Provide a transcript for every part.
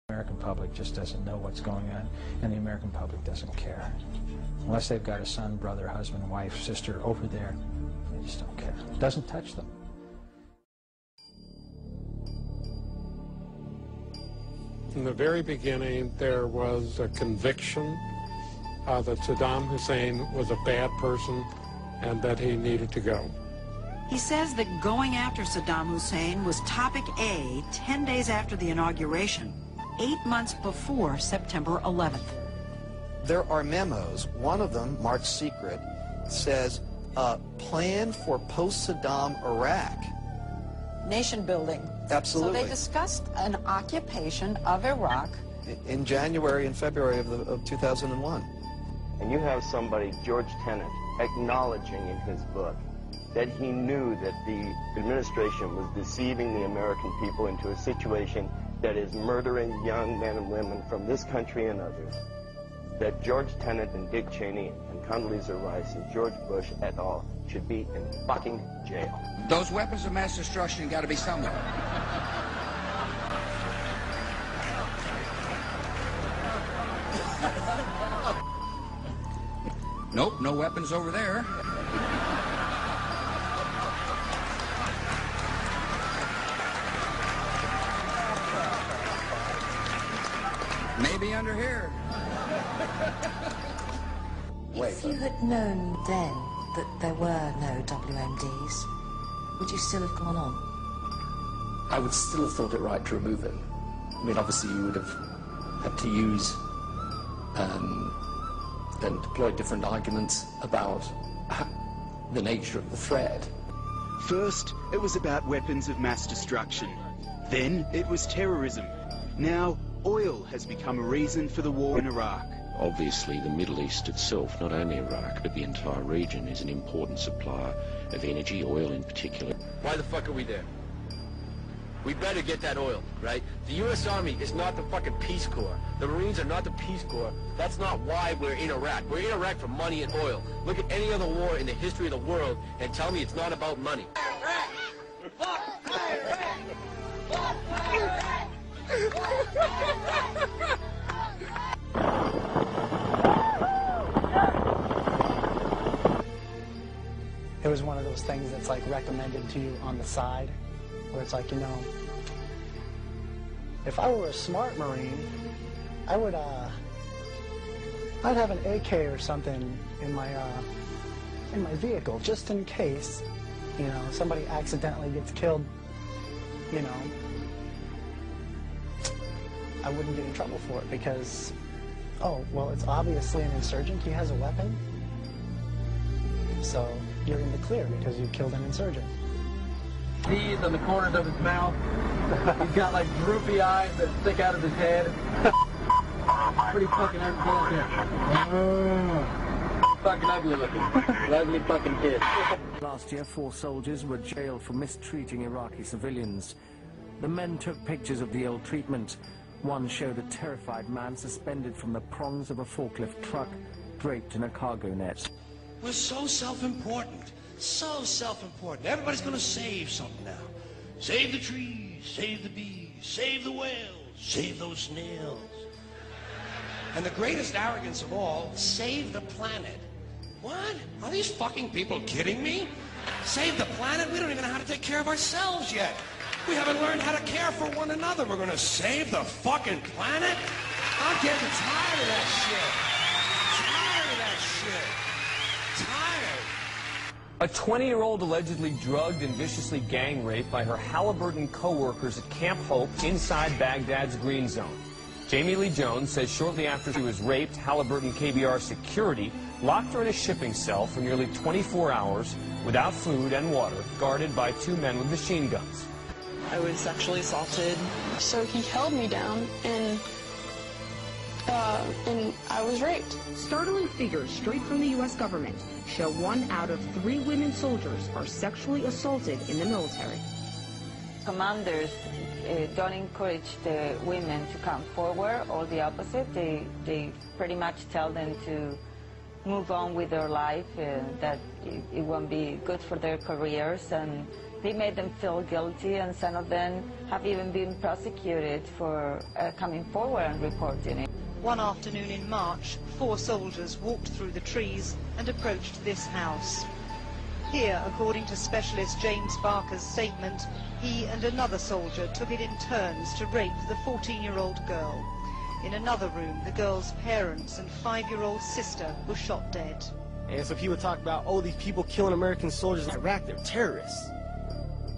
The American public just doesn't know what's going on, and the American public doesn't care. Unless they've got a son, brother, husband, wife, sister over there, they just don't care. It doesn't touch them. In the very beginning, there was a conviction that Saddam Hussein was a bad person and that he needed to go. He says that going after Saddam Hussein was topic A 10 days after the inauguration, 8 months before September 11th. There are memos. One of them, marked secret, says, plan for post-Saddam Iraq. Nation building. Absolutely. So they discussed an occupation of Iraq. In January and February of 2001. And you have somebody, George Tenet, acknowledging in his book that he knew that the administration was deceiving the American people into a situation that is murdering young men and women from this country and others. That George Tenet and Dick Cheney and Condoleezza Rice and George Bush et al. Should be in fucking jail. Those weapons of mass destruction got to be somewhere. Nope, no weapons over there. Maybe under here. If you had known then that there were no WMDs, would you still have gone on? I would still have thought it right to remove him. I mean, obviously you would have had to use and deploy different arguments about the nature of the threat. First, it was about weapons of mass destruction. Then it was terrorism. Now, oil has become a reason for the war in Iraq. Obviously, the Middle East itself, not only Iraq, but the entire region, is an important supplier of energy, oil in particular. Why the fuck are we there? We better get that oil, right? The U.S. Army is not the fucking Peace Corps. The Marines are not the Peace Corps. That's not why we're in Iraq. We're in Iraq for money and oil. Look at any other war in the history of the world and tell me it's not about money. It was one of those things that's like recommended to you on the side, where it's like, you know, if I were a smart Marine, I would, I'd have an AK or something in my vehicle, just in case, you know, somebody accidentally gets killed, you know, I wouldn't get in trouble for it because, oh, well, it's obviously an insurgent, he has a weapon, so you're in the clear because you killed an insurgent. Teeth on the corners of his mouth. He's got like droopy eyes that stick out of his head. Pretty fucking ugly. Fucking ugly looking. Ugly fucking kid. Last year, 4 soldiers were jailed for mistreating Iraqi civilians. The men took pictures of the ill treatment. One showed a terrified man suspended from the prongs of a forklift truck, draped in a cargo net. We're so self-important. So self-important. Everybody's going to save something now. Save the trees, save the bees, save the whales, save those snails. And the greatest arrogance of all, save the planet. What? Are these fucking people kidding me? Save the planet? We don't even know how to take care of ourselves yet. We haven't learned how to care for one another. We're going to save the fucking planet? I'm getting tired of that shit. Tired of that shit. Tired. A 20-year-old allegedly drugged and viciously gang raped by her Halliburton co-workers at Camp Hope inside Baghdad's Green Zone. Jamie Lee Jones says shortly after she was raped, Halliburton KBR security locked her in a shipping cell for nearly 24 hours without food and water, guarded by 2 men with machine guns. I was sexually assaulted. So he held me down and I was raped. Startling figures straight from the U.S. government show 1 out of 3 women soldiers are sexually assaulted in the military. Commanders don't encourage the women to come forward, or the opposite. They pretty much tell them to move on with their life, that it won't be good for their careers, and He made them feel guilty, and some of them have even been prosecuted for coming forward and reporting it. One afternoon in March, 4 soldiers walked through the trees and approached this house. Here, according to specialist James Barker's statement, he and another soldier took it in turns to rape the 14-year-old girl. In another room, the girl's parents and 5-year-old sister were shot dead. And so people talk about, oh, these people killing American soldiers in Iraq, they're terrorists.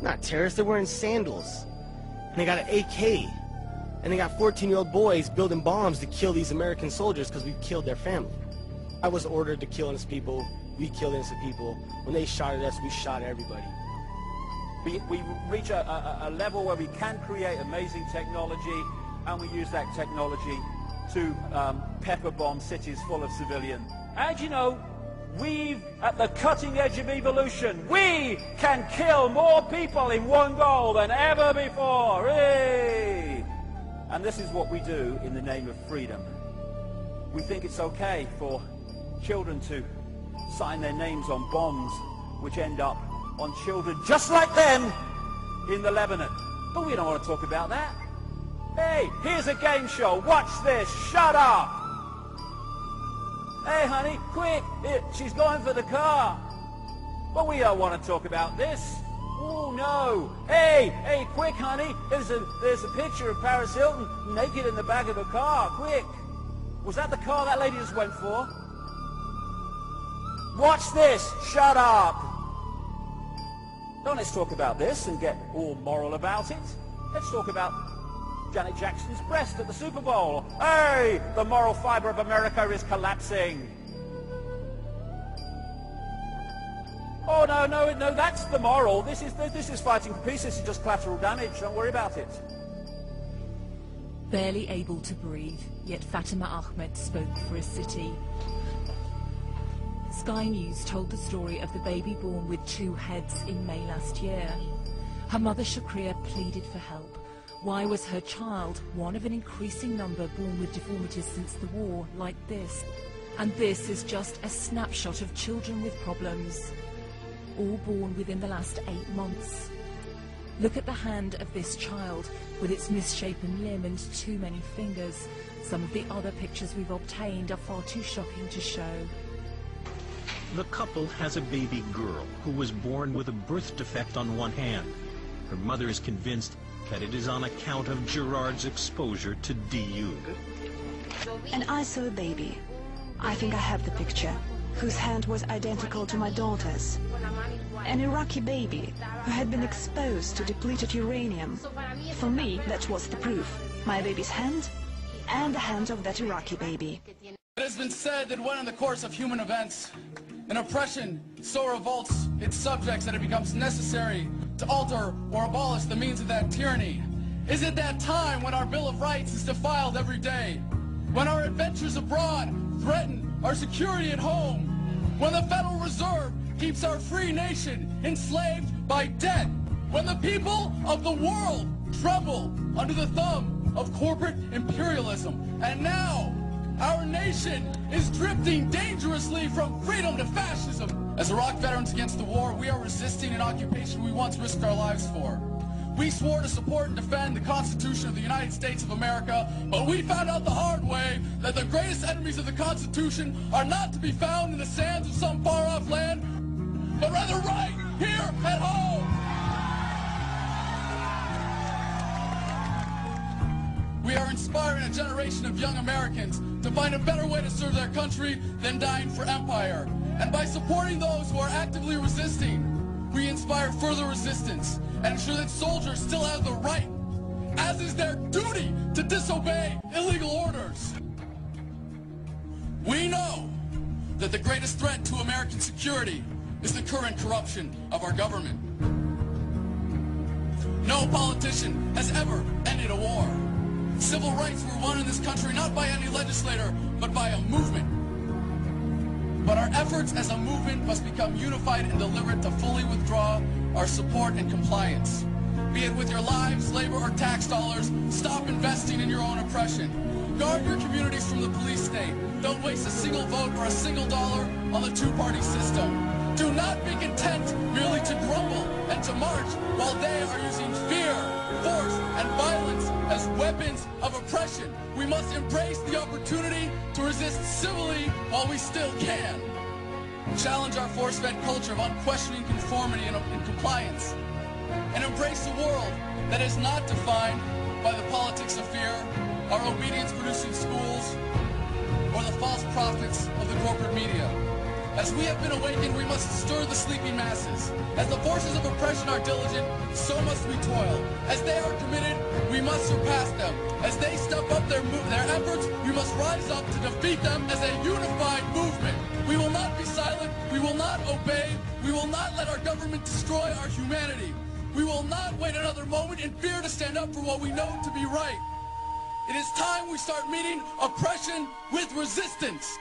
Not terrorists, they're wearing sandals. And they got an AK. And they got 14-year-old boys building bombs to kill these American soldiers because we've killed their family. I was ordered to kill innocent people. We killed innocent people. When they shot at us, we shot at everybody. We reach a level where we can create amazing technology, and we use that technology to pepper bomb cities full of civilians. And you know, we're at the cutting edge of evolution. We can kill more people in one goal than ever before. Hey! And this is what we do in the name of freedom. We think it's okay for children to sign their names on bombs which end up on children just like them in the Lebanon. But we don't want to talk about that. Hey, here's a game show. Watch this. Shut up. Hey, honey, quick. She's going for the car. But we don't want to talk about this. Oh, no. Hey, quick, honey. There's a picture of Paris Hilton naked in the back of a car. Quick. Was that the car that lady just went for? Watch this. Shut up. Don't let's talk about this and get all moral about it. Let's talk about Janet Jackson's breast at the Super Bowl. Hey, the moral fiber of America is collapsing. Oh, no, that's the moral. This is fighting for peace. This is just collateral damage. Don't worry about it. Barely able to breathe, yet Fatima Ahmed spoke for a city. Sky News told the story of the baby born with 2 heads in May last year. Her mother Shakria pleaded for help. Why was her child one of an increasing number born with deformities since the war like this? And this is just a snapshot of children with problems, all born within the last 8 months. Look at the hand of this child with its misshapen limb and too many fingers. Some of the other pictures we've obtained are far too shocking to show. The couple has a baby girl who was born with a birth defect on one hand. Her mother is convinced that it is on account of Gerard's exposure to DU. And I saw a baby. I think I have the picture, whose hand was identical to my daughter's. An Iraqi baby who had been exposed to depleted uranium. For me, that was the proof. My baby's hand and the hand of that Iraqi baby. It has been said that when in the course of human events, an oppression so revolts its subjects that it becomes necessary to alter or abolish the means of that tyranny. Is it that time when our Bill of Rights is defiled every day? When our adventures abroad threaten our security at home? When the Federal Reserve keeps our free nation enslaved by debt? When the people of the world tremble under the thumb of corporate imperialism? And now, our nation is drifting dangerously from freedom to fascism. As Iraq veterans against the war, we are resisting an occupation we once risked our lives for. We swore to support and defend the Constitution of the United States of America, but we found out the hard way that the greatest enemies of the Constitution are not to be found in the sands of some far-off land, but rather right here at home. We are inspiring a generation of young Americans to find a better way to serve their country than dying for empire. And by supporting those who are actively resisting, we inspire further resistance and ensure that soldiers still have the right, as is their duty, to disobey illegal orders. We know that the greatest threat to American security is the current corruption of our government. No politician has ever ended a war. Civil rights were won in this country not by any legislator, but by a movement. But our efforts as a movement must become unified and deliberate to fully withdraw our support and compliance. Be it with your lives, labor, or tax dollars, stop investing in your own oppression. Guard your communities from the police state. Don't waste a single vote or a single dollar on the two-party system. Do not be content merely to grumble and to march while they are using fear, force, and violence as weapons of oppression. We must embrace the opportunity to resist civilly while we still can. Challenge our force-fed culture of unquestioning conformity and compliance. And embrace a world that is not defined by the politics of fear, our obedience-producing schools, or the false prophets of the corporate media. As we have been awakened, we must stir the sleeping masses. As the forces of oppression are diligent, so must we toil. As they are committed, we must surpass them. As they step up their efforts, we must rise up to defeat them as a unified movement. We will not be silent. We will not obey. We will not let our government destroy our humanity. We will not wait another moment in fear to stand up for what we know to be right. It is time we start meeting oppression with resistance.